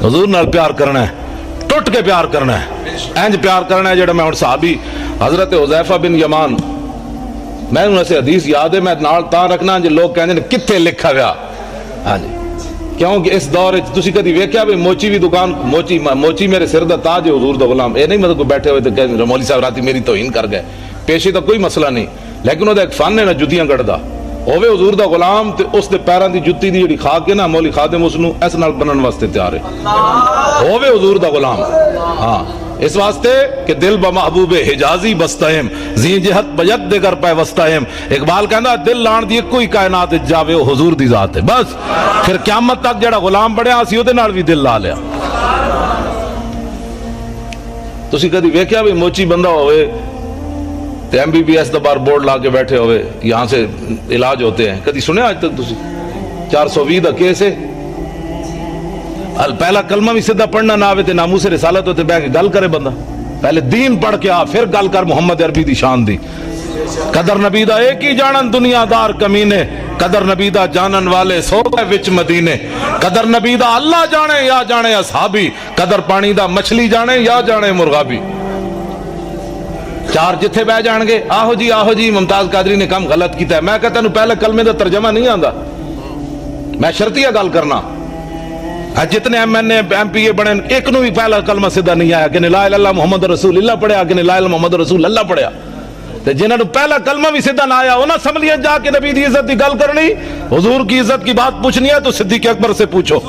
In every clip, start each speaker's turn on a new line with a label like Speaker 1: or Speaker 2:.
Speaker 1: حضور نال پیار کرنا ہے, ٹوٹ کے پیار کرنا ہے, انج پیار کرنا ہے جڑا میں ہن صحابی حضرت حذیفہ بن یمان, میں انہوں سے حدیث یاد ہے, میں نال تاں رکھنا جو لوگ کہندے نے کتھے لکھا ہوا. ہاں جی, کیونکہ اس دور وچ تسی کدی ویکھیا بھی موچی بھی دکان, موچی میرے سر دا تاج ہے حضور دا غلام. اے نہیں مطلب کوئی بیٹھے ہوئے تے کہ مولوی صاحب راتی میری توہین کر گئے, پیشے دا کوئی مسئلہ نہیں, لیکن وہ ایک فن ہے نا جتیاں کٹدا, ہوے حضور دا غلام تے اس دے پیراں دی جُتی دی جڑی کھا کے نا مولی خادم اس نو اس نال بنن واسطے تیار ہے, ہوے حضور دا غلام. ہاں اس واسطے کہ دل بمحبوب حجازی بستہم زی جہت بیت دے کر پائے وستہم. اقبال کہندا دل لان دی کوئی کائنات جاوے وہ حضور دی ذات ہے. بس پھر قیامت تک جڑا غلام بنیا اسی اودے نال بھی دل لا لیا. تسی کدی ویکھیا بھی موچی بندہ ہوئے تے ایم بی بی ایس دا بار بورڈ لا کے بیٹھے ہوئے, یہاں سے علاج ہوتے ہیں, کدی سنے آج تک تسی؟ 420 دا کیس ہے, پہلا کلمہ بھی سیدھا پڑھنا نہ آوے تے ناموس رسالت ہوتے بہ کے گل کرے بندہ, پہلے دین پڑھ کے آ پھر گل کر محمد عربی دی شان دی. قدر نبی دا ایک ہی جانن دنیا دار کمینے, قدر نبی دا جانن والے سو گئے وچ مدینے. قدر نبی دا اللہ جانے یا جانے اصحابی, قدر پانی دا مچھلی جانے یا جانے مرغابی. چار جتھے بہ جان گے آہو جی ممتاز قادری نے کم غلط کیتا ہے. میں کہتا ہوں پہلے کلمے دا ترجمہ نہیں آندا, میں شرطیہ گل کرنا. جتنے M N A M P A بنے ایک نو بھی پہلا کلمہ سیدھا نہیں آیا کہ لا الہ الا اللہ محمد رسول اللہ پڑھیا, کہ لا الہ الا محمد رسول اللہ پڑھیا. تے جنہاں نو پہلا کلمہ بھی سیدھا نہ آیا انہاں اسمبلی جا کے نبی دی عزت دی گل کرنی, حضور کی عزت کی بات پوچھنی ہے تو صدیق اکبر سے پوچھو,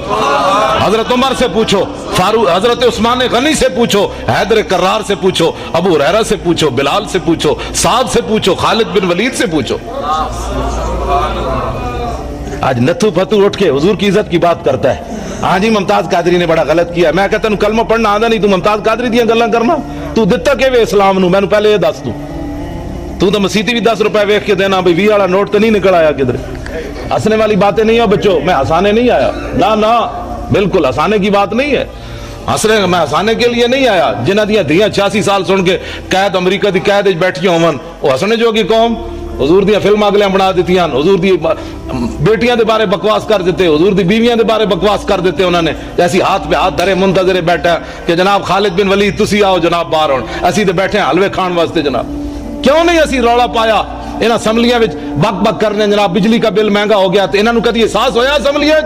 Speaker 1: حضرت عمر سے پوچھو, فاروق حضرت عثمان غنی سے پوچھو, حیدر کرار سے پوچھو, ابو ہریرہ سے پوچھو, بلال سے پوچھو, سعد سے پوچھو, خالد بن ولید سے پوچھو. آج نتھو پھتو اٹھ کے حضور کی عزت کی بات کرتا ہے. ہاں جی ممتاز قادری نے بڑا غلط کیا. میں کہتا ہوں کلمہ پڑھنا آندا نہیں, تو ممتاز قادری دیاں گلاں کرنا, تو دتا کہ وے اسلام نو, میں پہلے یہ دس تو مسیتی بھی 10 روپے ویکھ کے دینا بھئی 20 والا نوٹ تو نہیں نکل آیا کدھر. ہنسنے والی باتیں نہیں ہو بچوں, میں ہنسانے نہیں آیا, نہ بالکل ہنسانے کی بات نہیں ہے. میں ہنسانے کے لیے نہیں آیا. جنہ دیاں دھیاں 86 سال سن کے قید امریکہ دی قید وچ بیٹھیاں ہون, وہ ہنسنے جو کی قوم. حضور دیاں فلم اگلیاں بنا دیتیاں, حضور دی بیٹیاں دے بارے بکواس کر دیتے, حضور دی بیویاں دے بارے بکواس کر دیتے. انہوں نے ایسی ہاتھ پہ ہاتھ دھرے منتظر بیٹھا کہ جناب خالد بن ولید تسی آؤ جناب باہر ہون, اسی تے بیٹھے ہیں حلوے کھان واسطے. جناب کیوں نہیں اسی رولا پایا انہاں اسمبلیاں وچ بک بک کرنے, جناب بجلی کا بل مہنگا ہو گیا, تو انہاں نو کدی احساس ہویا اسمبلیاں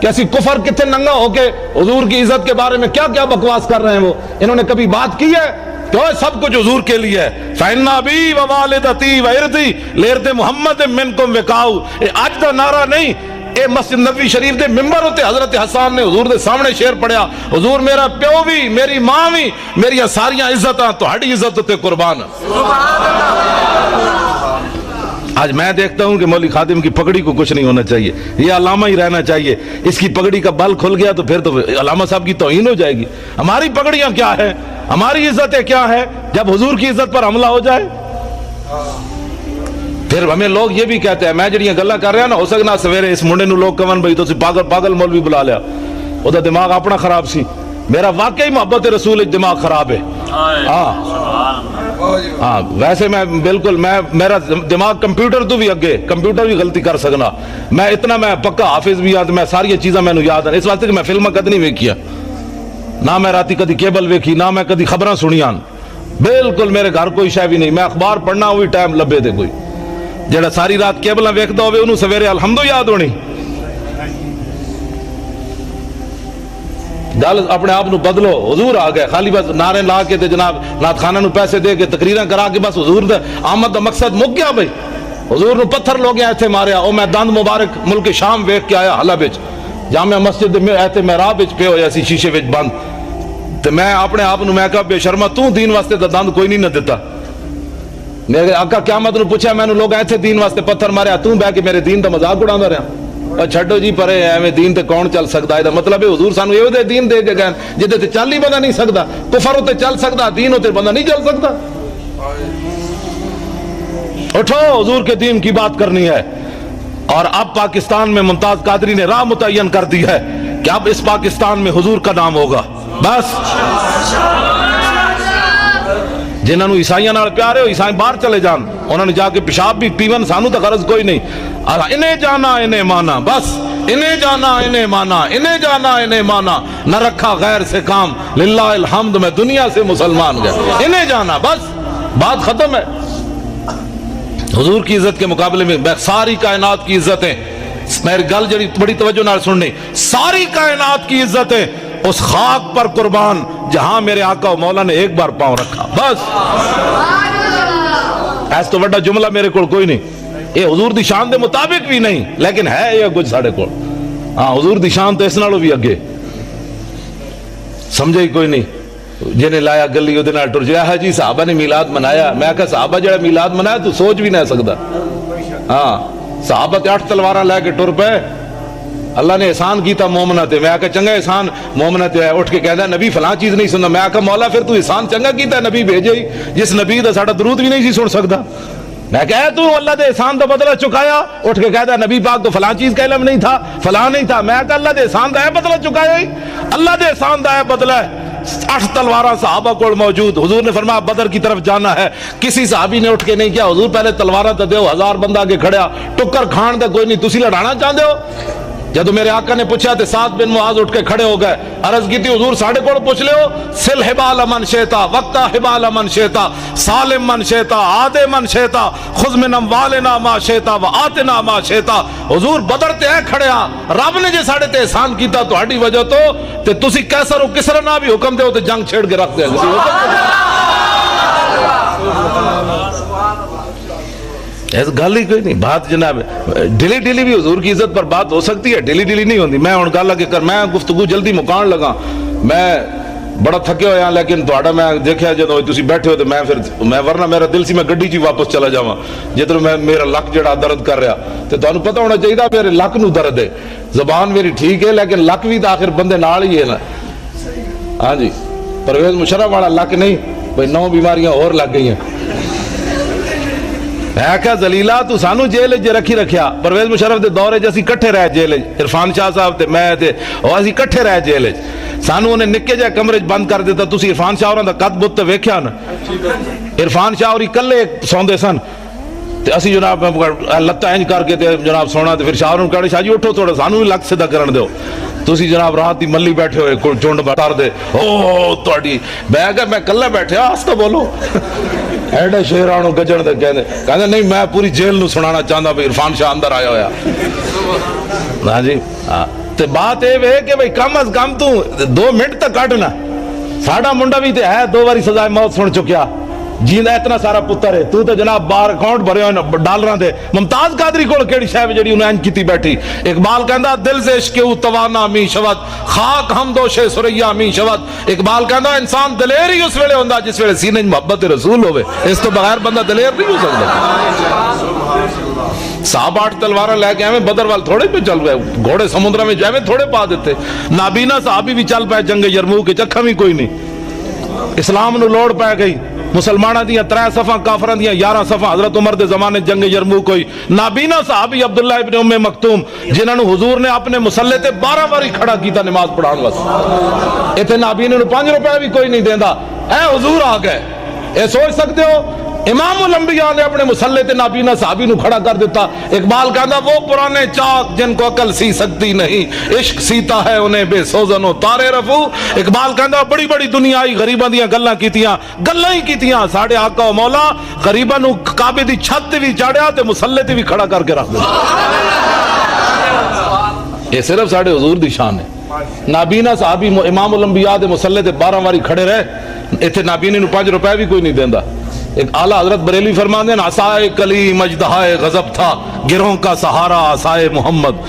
Speaker 1: کہ اسی کفر کتنے ننگا ہو کے حضور کی عزت کے بارے میں کیا کیا بکواس کر رہے ہیں. وہ انہوں نے کبھی بات کی ہے کہ سب کچھ حضور کے لیے ہے. فَإِنَّ أَبِي وَوَالِدَتِي وَإِرْضِي لِإِرْضِ مُحَمَّدٍ مِّنْكُمْ وِقَاءُ. آج دا نعرہ نہیں, اے مسجد نبوی شریف دے ممبر ہوتے حضرت حسان نے حضور دے سامنے شعر پڑھیا, حضور میرا پیو بھی, میری ماں بھی, میری ساریاں عزتاں تہاڈی عزت تے قربان. آج میں دیکھتا ہوں کہ مولوی خادم کی پگڑی کو کچھ نہیں ہونا چاہیے, یہ علامہ ہی رہنا چاہیے. اس کی پگڑی کا بل کھل گیا تو پھر تو علامہ صاحب کی توہین ہو جائے گی. ہماری پگڑیاں کیا ہے, ہماری عزتیں کیا ہے جب حضور کی عزت پر حملہ ہو جائے. پھر ہمیں لوگ یہ بھی کہتے ہیں, میں جڑیاں گلاں کر رہا نا, ہو سکنا سویرے اس منڈے نو لوگ کہن بھئی تو پاگل مولوی بلا لیا, وہ دماغ اپنا خراب سی. میرا واقعی محبت رسول دماغ خراب ہے. ہاں ویسے میں بالکل میرا دماغ کمپیوٹر تو بھی اگے, کمپیوٹر بھی غلطی کر سکنا. میں اتنا میں پکا حافظ بھی یاد, میں ساری چیزاں میں یاد ہیں, اس واسطے کہ میں فلمہ کد نہیں ویکھیا, نہ میں راتی کدی کیبل ویکھی, نہ میں کدی خبراں سنیاں. بالکل میرے گھر کوئی شے بھی نہیں, میں اخبار پڑھنا وہی ٹائم لبے تے کوئی. جڑا ساری رات کیبلاں ویکھدا ہوے انہوں سویرے الحمدو یاد ہونی. گل اپنے آپ نو بدلو. حضور آ گئے, خالی بس نعرے لا کے تے جناب نعت خانہ نو پیسے دے کے تقریراں کرا کے بس حضور دے آمد دا مقصد مک گیا. بھائی حضور نو پتھر لوگ ایتھے ماریا, او میں دند مبارک ملک شام ویکھ کے آیا حلب وچ, جامع مسجد میں ایتھے محراب وچ پے ہویا سی شیشے وچ بند. تے میں اپنے آپ نو میں کہا بے شرما تو دین واسطے تے دند کوئی نہیں نہ دیتا. میرے آقا قیامت نو پوچھا, میں نو لوگ ایتھے دین واسطے پتھر ماریا, تو بہ کے میرے دین دا مذاق اڑاندا رہیا. چھڈو جی پرے, ایویں دین تے کون چل سکدا ہے. مطلب ہے حضور سانو ایویں دے دین دے کے گئے جدے تے چل ہی بندہ نہیں سکدا. کفر تے چل سکدا, دین تے بندہ نہیں چل سکدا. اٹھو, حضور کے دین کی بات کرنی ہے. اور اب پاکستان میں ممتاز قادری نے راہ متعین کر دی ہے کہ اب اس پاکستان میں حضور کا نام ہوگا. بس جنہاں نو عیسائیاں نال پیار ہے, عیسائی باہر چلے جان, انہوں نے جا کے پیشاب بھی پیون, سانو تو غرض کوئی نہیں. انہیں جانا انہیں مانا, بس انہیں جانا انہیں مانا، انہیں جانا انہیں مانا، نہ رکھا غیر سے کام، للہ الحمد میں دنیا سے مسلمان گیا، انہیں جانا، بس بات ختم ہے۔ حضور کی عزت کے مقابلے میں ساری کائنات کی عزتیں، میری گل جڑی بڑی توجہ نال سننی، ساری کائنات کی عزتیں اس خاک پر قربان جہاں میرے آقا و مولا نے ایک بار پاؤں رکھا، بس ایس تو بڑا جملہ میرے کو کوئی نہیں، یہ حضور دی شان دے مطابق بھی نہیں، لیکن ہے یہ کچھ ساڑھے کو، ہاں حضور دی شان تو اس نالوں بھی اگے، سمجھے ہی کوئی نہیں۔ جنہیں لایا گلی وہ دنال ٹر جایا ہے جی صحابہ نے میلاد منایا، میں کہا صحابہ جڑا میلاد منایا تو سوچ بھی نہیں سکتا، ہاں صحابہ تے 8 تلوارہ لے کے ٹر پہ، اللہ نے احسان کیتا مومنہ تے، میں کہا چنگا احسان مومنہ تے، اٹھ کے کہتا ہے نبی فلاں چیز نہیں سننا، میں کہا مولا پھر تو احسان چنگا کیتا ہے نبی بھیجے ہی، جس نبی دا ساڑا درود بھی نہیں سی سن سکتا، میں کہا تو اللہ دے احسان دا بدلہ چکایا، اٹھ کے کہتا ہے نبی پاک کو فلاں چیز کا علم نہیں تھا، فلاں نہیں تھا، میں کہا اللہ دے احسان دا ہے بدلہ چکایا ہی، اللہ دے احسان دا ہے بدلہ ہے۔ 8 تلوارہ صحابہ کو موجود، حضور نے فرمایا بدر کی طرف جانا ہے، کسی صحابی نے اٹھ کے نہیں کیا حضور پہلے تلوارہ تو دیو، 1000 بندہ آگے کھڑیا، ٹکر کھان دے کوئی نہیں، تسی لڑانا چاہتے ہو؟ جب میرے آقا نے پوچھا تے سعد بن معاذ اٹھ کے کھڑے ہو گئے، عرض کی تھی حضور ساڑھے کو پوچھ لے ہو، سل حبال من شیطا وقتا حبال من شیطا سالم من شیطا آدے من شیطا خذ من اموالنا ما شیطا و آتنا ما شیطا، حضور بدر تے ہے کھڑیا، رب نے جے ساڑھے تے احسان کیتا تو ہڈی وجہ تو تے تسی کیسر و کسر نہ بھی حکم دے ہو تے جنگ چھیڑ کے رکھ دے، ایسا گل ہی کوئی نہیں، بات جناب ڈیلی ڈیلی بھی حضور کی عزت پر بات ہو سکتی ہے، ڈیلی ڈیلی نہیں ہوتی۔ میں گل لگے کر میں گفتگو جلدی مکان لگا، میں بڑا تھکے ہویا لیکن تھوڑا میں دیکھا جدو تسی بیٹھے ہو تو میں ورنہ میرا دل سی میں گڈی چی واپس چلا جاواں، جدھر میں میرا لک جڑا درد کر رہا تے تانوں پتہ ہونا چاہیے میرے لک نو درد ہے، زبان میری ٹھیک ہے لیکن لک بھی تو آخر بندے نال ہی ہے نا، ہاں جی پرویز مشرف والا لک نہیں، بھئی 9 بیماریاں اور لگ گئی ہیں۔ میں کہا زلیلہ تو سانو جیل جے رکھی رکھیا، پرویز مشرف دے دورے جیسی کٹھے رہے جیل، عرفان شاہ صاحب تے میں تے اور اسی کٹھے رہے جیل، سانو انہیں نکے جائے کمرے بند کر دیتا، تسی عرفان شاہ اور دا قد بت تے ویکھیا نا، عرفان شاہ اور کلے سوندے سن تے اسی جناب لتاں انج کر کے تے جناب سونا تے پھر شاہ اور کہے شاہ جی اٹھو تھوڑا سانو بھی لک سیدھا کرن دیو، تسی جناب رات دی ملی بیٹھے ہوئے چونڈ بٹار دے، او تہاڈی میں کہا میں کلے بیٹھے آستہ بولو، ایڈے شیرانو گجن دے کہندے نہیں میں پوری جیل نو سنانا چاہندا بھئی عرفان شاہ اندر آیا ہویا، ہاں جی تے بات اے وے کہ بھئی کم از کم تو 2 منٹ تک کڈنا، ساڈا منڈا بھی تے ہے 2 باری سزائے موت سن چکیا، جیندا اتنا سارا پتر ہے، تو تے جناب بار اکاؤنٹ بھرے ہوئے ڈالراں دے، ممتاز قادری کول کیڑی شے جڑی انہاں انج کیتی بیٹھی، اقبال کہندا دل سے عشق او توانا می شود خاک ہم دوش سریا می شود، اقبال کہندا انسان دلیر ہی اس ویلے ہوندا جس ویلے سینے محبت رسول ہوے، اس تو بغیر بندہ دلیر نہیں ہو سکتا۔ صاحب 8 تلواریں لے کے ایویں بدر وال تھوڑے پہ چل گئے، گھوڑے سمندر میں جائیں تھوڑے پا دیتے، نابینا صحابی بھی چل پائے جنگ یرموک کے چکھا بھی کوئی نہیں، اسلام نو لوڑ پہ گئی، مسلمانہ دیاں 3 صفحہ کافران دیاں 11 صفحہ، حضرت عمر دے زمانے جنگ یرموک ہوئی، نابینا صحابی عبداللہ ابن ام مکتوم جنہاں نو حضور نے اپنے مسلح تے 12 باری کھڑا کیتا نماز پڑھان واسطے، ایتھے نابینے نو 5 روپے بھی کوئی نہیں دیندا، اے حضور آ گئے، اے سوچ سکتے ہو امام الانبیاء نے اپنے مسلح تے نابینا صحابی نو کھڑا کر دیتا، اقبال کہندا وہ پرانے چاک جن کو عقل سی سکتی نہیں، عشق سیتا ہے انہیں بے سوزن و تارے رفو، اقبال کہندا بڑی بڑی دنیا آئی غریباں دیاں گلاں کیتیاں، گلاں ہی کیتیاں، ساڈے آقا و مولا غریباں نو کعبے دی چھت تے بھی چاڑیا تے مسلح تے بھی کھڑا کر کے رکھ دیا، یہ صرف ساڈے حضور دی شان ہے۔ نابینا صحابی امام الانبیاء دے مسلح تے 12 باری کھڑے رہے، ایتھے نابینے نو 5 روپے بھی کوئی نہیں دیندا۔ ایک اعلیٰ حضرت بریلوی فرماتے ہیں عصائے کلی مجدہائے غضب تھا، گروہ کا سہارا عصائے محمد۔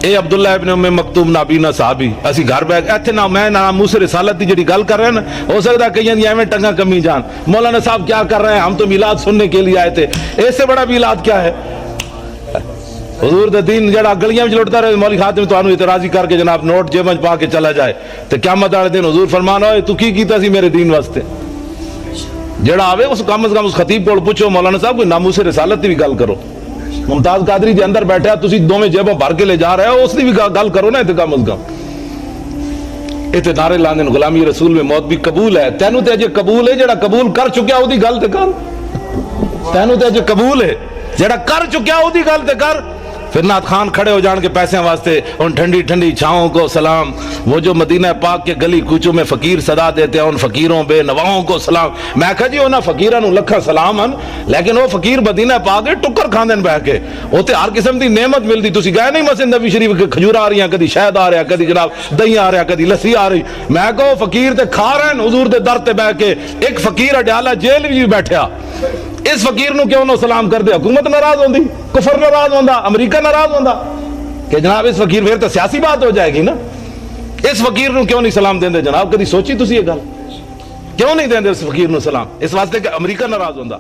Speaker 1: اے عبداللہ ابن ام مکتوم نابینا صحابی، اسی گھر بیٹھ ایتھے نہ میں نہ موسیٰ رسالت دی جڑی گل کر رہے ہیں نا، ہو سکتا ہے کہیں دی ایویں ٹنگا کمی جان، مولانا صاحب کیا کر رہے ہیں، ہم تو میلاد سننے کے لیے آئے تھے، اس سے بڑا میلاد کیا ہے؟ حضور دے دین جڑا گلیاں وچ لٹدا رہے، مولوی خاتم تو انہوں اعتراضی کر کے جناب نوٹ جیب وچ پا کے چلا جائے تے قیامت والے دن حضور فرمان ہوئے تو کی کیتا سی میرے دین واسطے؟ جڑا آوے اس کم از کم اس خطیب کو پوچھو مولانا صاحب کوئی ناموس رسالت دی بھی گل کرو، ممتاز قادری دے اندر بیٹھا تسی دوویں جیبوں بھر کے لے جا رہے ہو، اس دی بھی گل کرو نا، تے کم از کم اتنے نعرے لاندے غلامی رسول میں موت بھی قبول ہے، تینوں تے اجے قبول ہے، جڑا قبول کر چکیا او دی گل تے کر، تینوں تے اجے قبول ہے، جڑا کر چکیا او دی گل تے کر، پھر نعت خان کھڑے ہو جان کے پیسے واسطے ان ٹھنڈی ٹھنڈی چھاؤں کو سلام، وہ جو مدینہ پاک کے گلی کوچوں میں فقیر صدا دیتے ہیں ان فقیروں بے نواؤں کو سلام۔ میں کہا جی انہاں فقیراں نوں لکھاں سلام ہن، لیکن وہ فقیر مدینہ پاک کے ٹکر کھاندے بہ کے، اوتے ہر قسم دی نعمت ملدی۔ تسی گئے نہیں مسجد نبی شریف کے کھجور آ رہی ہیں، کدی شہد آ رہا، کدی جناب دہی آ رہا، کدی لسی آ رہی۔ میں کہو فقیر تے کھا رہے ہیں حضور دے در تے بہ کے، ایک فقیر اڈیالہ جیل بھی بیٹھا، اس فقیر نو کیوں نو سلام کر دے؟ حکومت ناراض ہوندی، کفر ناراض ہوندا، امریکہ ناراض ہوندا کہ جناب اس فقیر پھر تو سیاسی بات ہو جائے گی نا، اس فقیر نو کیوں نہیں سلام دیندے؟ جناب کدی سوچی تسی یہ گل؟ کیوں نہیں دیندے اس فقیر نو سلام؟ اس واسطے کہ امریکہ ناراض ہوندا۔